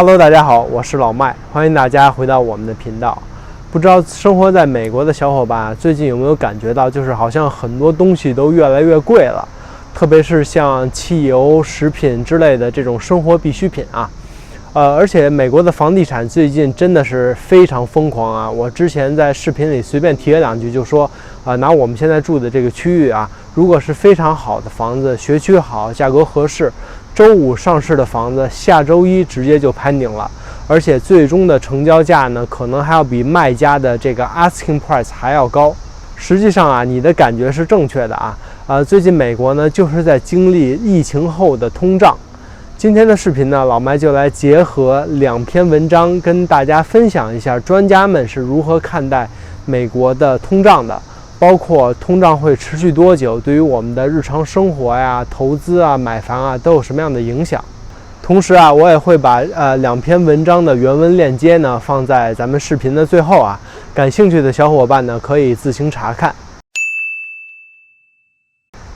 Hello， 大家好，我是老麦，欢迎大家回到我们的频道。不知道生活在美国的小伙伴最近有没有感觉到，就是好像很多东西都越来越贵了，特别是像汽油、食品之类的这种生活必需品啊。而且美国的房地产最近真的是非常疯狂啊！我之前在视频里随便提了两句，就说拿我们现在住的这个区域啊，如果是非常好的房子，学区好，价格合适，周五上市的房子，下周一直接就攀顶了，而且最终的成交价呢，可能还要比卖家的这个 asking price 还要高。实际上啊，你的感觉是正确的啊。最近美国呢，就是在经历疫情后的通胀。今天的视频呢，老麦就来结合两篇文章跟大家分享一下专家们是如何看待美国的通胀的，包括通胀会持续多久，对于我们的日常生活呀、投资啊、买房啊都有什么样的影响。同时啊，我也会把两篇文章的原文链接呢放在咱们视频的最后啊，感兴趣的小伙伴呢可以自行查看。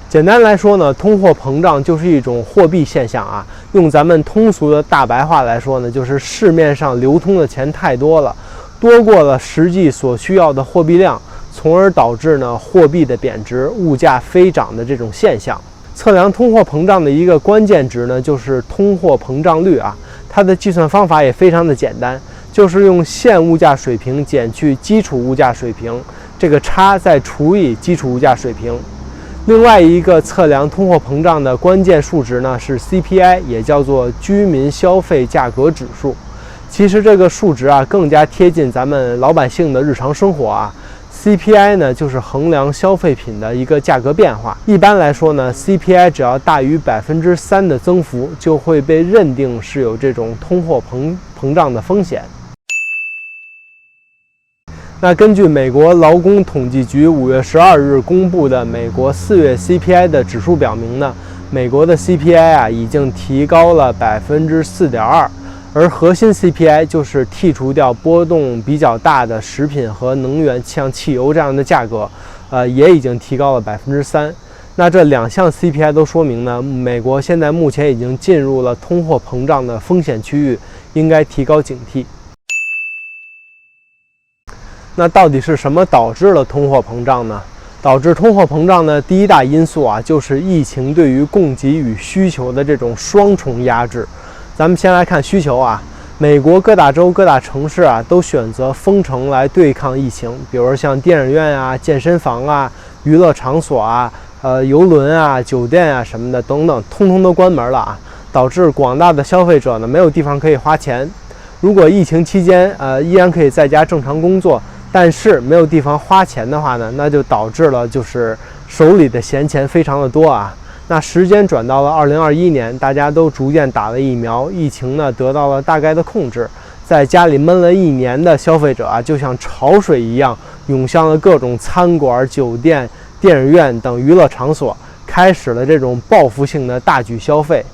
简单来说呢，通货膨胀就是一种货币现象啊。用咱们通俗的大白话来说呢，就是市面上流通的钱太多了，多过了实际所需要的货币量，从而导致呢货币的贬值、物价飞涨的这种现象。测量通货膨胀的一个关键值呢，就是通货膨胀率啊。它的计算方法也非常的简单，就是用现物价水平减去基础物价水平，这个差再除以基础物价水平。另外一个测量通货膨胀的关键数值呢是 CPI， 也叫做居民消费价格指数。其实这个数值啊更加贴近咱们老百姓的日常生活啊。CPI 呢就是衡量消费品的一个价格变化。一般来说呢 ，CPI 只要大于3%的增幅，就会被认定是有这种通货膨胀的风险。那根据美国劳工统计局5月12日公布的美国4月 CPI 的指数表明呢，美国的 CPI 啊已经提高了4.2%，而核心 CPI 就是剔除掉波动比较大的食品和能源，像汽油这样的价格，也已经提高了3%。那这两项 CPI 都说明呢，美国现在目前已经进入了通货膨胀的风险区域，应该提高警惕。那到底是什么导致了通货膨胀呢？导致通货膨胀的第一大因素啊，就是疫情对于供给与需求的这种双重压制。咱们先来看需求啊，美国各大州、各大城市啊，都选择封城来对抗疫情，比如像电影院啊、健身房啊、娱乐场所啊、邮轮啊、酒店啊什么的等等，通通都关门了啊，导致广大的消费者呢没有地方可以花钱。如果疫情期间依然可以在家正常工作，但是没有地方花钱的话呢，那就导致了就是手里的闲钱非常的多啊。那时间转到了2021年，大家都逐渐打了疫苗，疫情呢得到了大概的控制，在家里闷了1年的消费者啊，就像潮水一样涌向了各种餐馆、酒店、电影院等娱乐场所，开始了这种报复性的大举消费。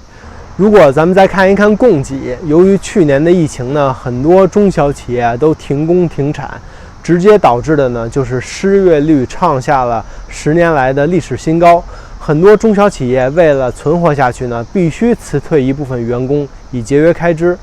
如果咱们再看一看供给，由于去年的疫情呢，很多中小企业都停工停产，直接导致的呢就是失业率创下了10年来的历史新高。很多中小企业为了存活下去呢，必须辞退一部分员工以节约开支。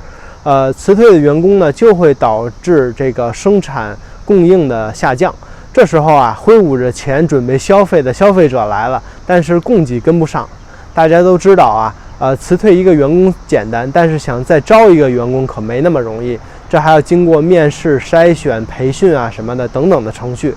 辞退的员工呢，就会导致这个生产供应的下降。这时候啊，挥舞着钱准备消费的消费者来了，但是供给跟不上。大家都知道啊，辞退一个员工简单，但是想再招一个员工可没那么容易。这还要经过面试、筛选、培训啊什么的等等的程序。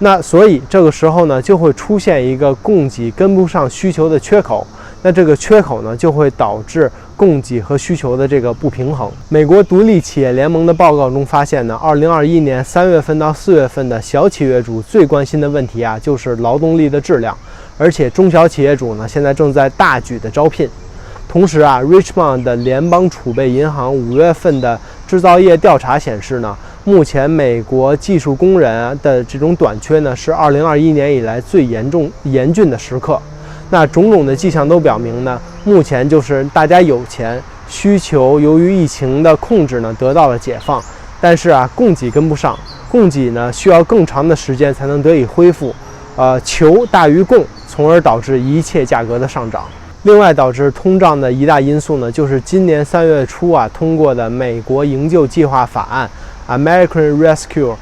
那所以这个时候呢，就会出现一个供给跟不上需求的缺口。那这个缺口呢，就会导致供给和需求的这个不平衡。美国独立企业联盟的报告中发现呢，2021年3月份到4月份的小企业主最关心的问题啊，就是劳动力的质量。而且中小企业主呢，现在正在大举的招聘。同时啊 ，Richmond 的联邦储备银行5月份的制造业调查显示呢，目前美国技术工人的这种短缺呢，是2021年以来最严峻的时刻。那种种的迹象都表明呢，目前就是大家有钱，需求由于疫情的控制呢得到了解放，但是啊，供给跟不上，供给呢需要更长的时间才能得以恢复。求大于供，从而导致一切价格的上涨。另外导致通胀的一大因素呢，就是今年3月初通过的美国营救计划法案 American Rescue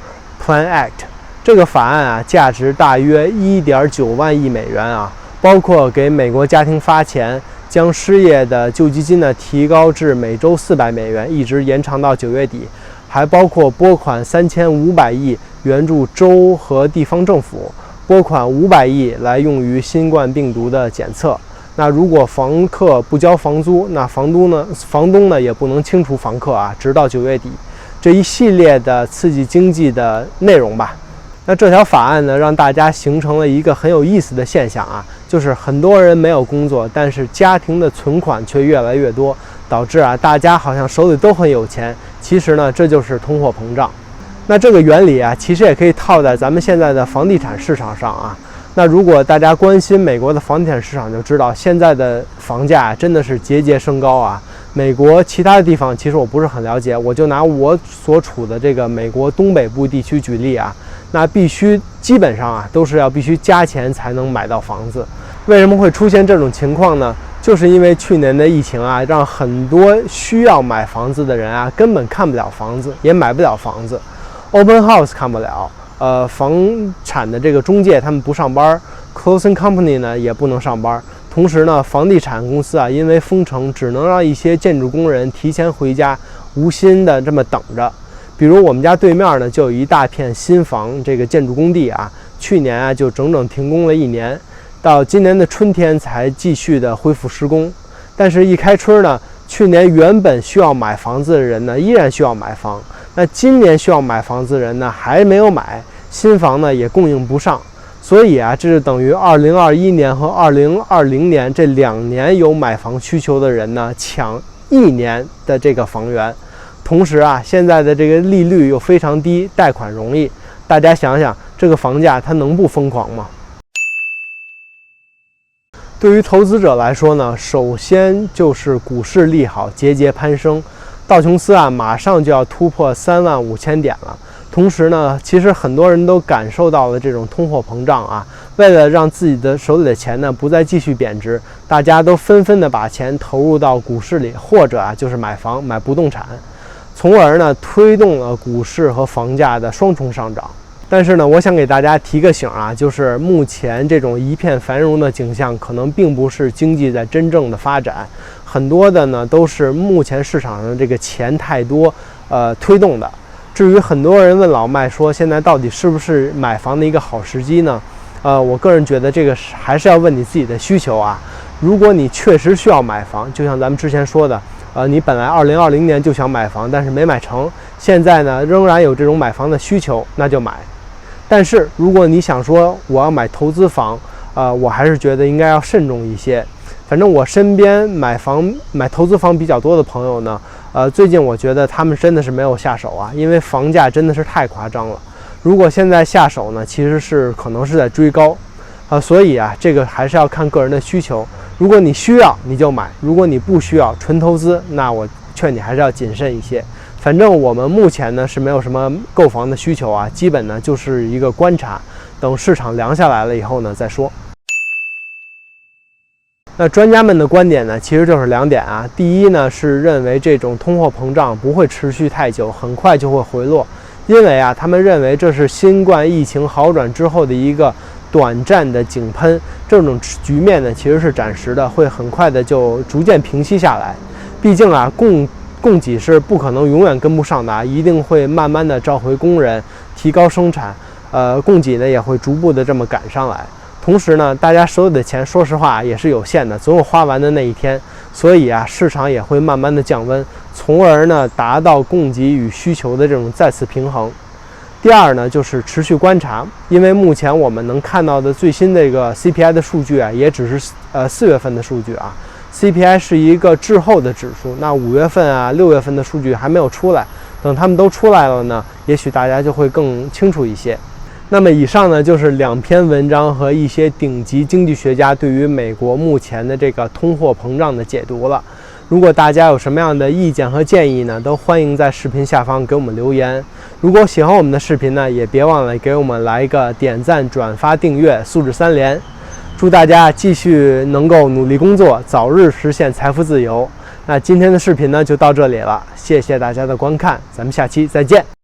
Plan Act。这个法案价值大约1.9万亿美元包括给美国家庭发钱，将失业的救济金提高至每周400美元，一直延长到9月底，还包括拨款3500亿援助州和地方政府，拨款500亿来用于新冠病毒的检测。那如果房客不交房租，那房东呢也不能清除房客直到9月底。这一系列的刺激经济的内容吧。那这条法案呢，让大家形成了一个很有意思的现象就是很多人没有工作，但是家庭的存款却越来越多，导致大家好像手里都很有钱。其实呢，这就是通货膨胀。那这个原理其实也可以套在咱们现在的房地产市场上那如果大家关心美国的房地产市场，就知道现在的房价真的是节节升高美国其他的地方其实我不是很了解，我就拿我所处的这个美国东北部地区举例那基本上都是必须加钱才能买到房子。为什么会出现这种情况呢？就是因为去年的疫情让很多需要买房子的人根本看不了房子，也买不了房子。Open House 看不了，房产的这个中介他们不上班 ，Closing Company 呢也不能上班。同时呢，房地产公司因为封城，只能让一些建筑工人提前回家，无心的这么等着。比如我们家对面呢，就有一大片新房这个建筑工地去年就整整停工了1年，到今年的春天才继续的恢复施工。但是，一开春呢，去年原本需要买房子的人呢，依然需要买房。那今年需要买房子的人呢，还没有买，新房呢也供应不上。所以这是等于2021年和2020年这2年有买房需求的人呢，抢1年的这个房源。同时现在的这个利率又非常低，贷款容易，大家想想，这个房价它能不疯狂吗？对于投资者来说呢，首先就是股市利好，节节攀升，道琼斯马上就要突破35000点了。同时呢，其实很多人都感受到了这种通货膨胀为了让自己的手里的钱呢不再继续贬值，大家都纷纷的把钱投入到股市里，或者就是买房、买不动产，从而呢推动了股市和房价的双重上涨。但是呢，我想给大家提个醒就是目前这种一片繁荣的景象，可能并不是经济在真正的发展，很多的呢都是目前市场上这个钱太多推动的。至于很多人问老麦说，现在到底是不是买房的一个好时机呢？我个人觉得这个还是要问你自己的需求如果你确实需要买房，就像咱们之前说的，你本来2020年就想买房，但是没买成，现在呢仍然有这种买房的需求，那就买。但是如果你想说我要买投资房，我还是觉得应该要慎重一些。反正我身边买投资房比较多的朋友呢，最近我觉得他们真的是没有下手因为房价真的是太夸张了。如果现在下手呢，其实可能是在追高所以这个还是要看个人的需求。如果你需要你就买，如果你不需要纯投资，那我劝你还是要谨慎一些。反正我们目前呢是没有什么购房的需求基本呢就是一个观察，等市场凉下来了以后呢再说。那专家们的观点呢，其实就是2点第一呢是认为这种通货膨胀不会持续太久，很快就会回落，因为他们认为这是新冠疫情好转之后的一个短暂的井喷，这种局面呢其实是暂时的，会很快的就逐渐平息下来。毕竟供给是不可能永远跟不上的一定会慢慢的召回工人，提高生产，供给呢也会逐步的这么赶上来。同时呢，大家手里的钱说实话也是有限的，总有花完的那一天，所以市场也会慢慢的降温，从而呢达到供给与需求的这种再次平衡。第二呢，就是持续观察，因为目前我们能看到的最新这个 CPI 的数据也只是4月份的数据CPI 是一个滞后的指数，那5月份6月份的数据还没有出来，等他们都出来了呢，也许大家就会更清楚一些。那么以上呢就是2篇文章和一些顶级经济学家对于美国目前的这个通货膨胀的解读了。如果大家有什么样的意见和建议呢，都欢迎在视频下方给我们留言。如果喜欢我们的视频呢，也别忘了给我们来一个点赞、转发、订阅，素质3连。祝大家继续能够努力工作，早日实现财富自由。那今天的视频呢就到这里了，谢谢大家的观看，咱们下期再见。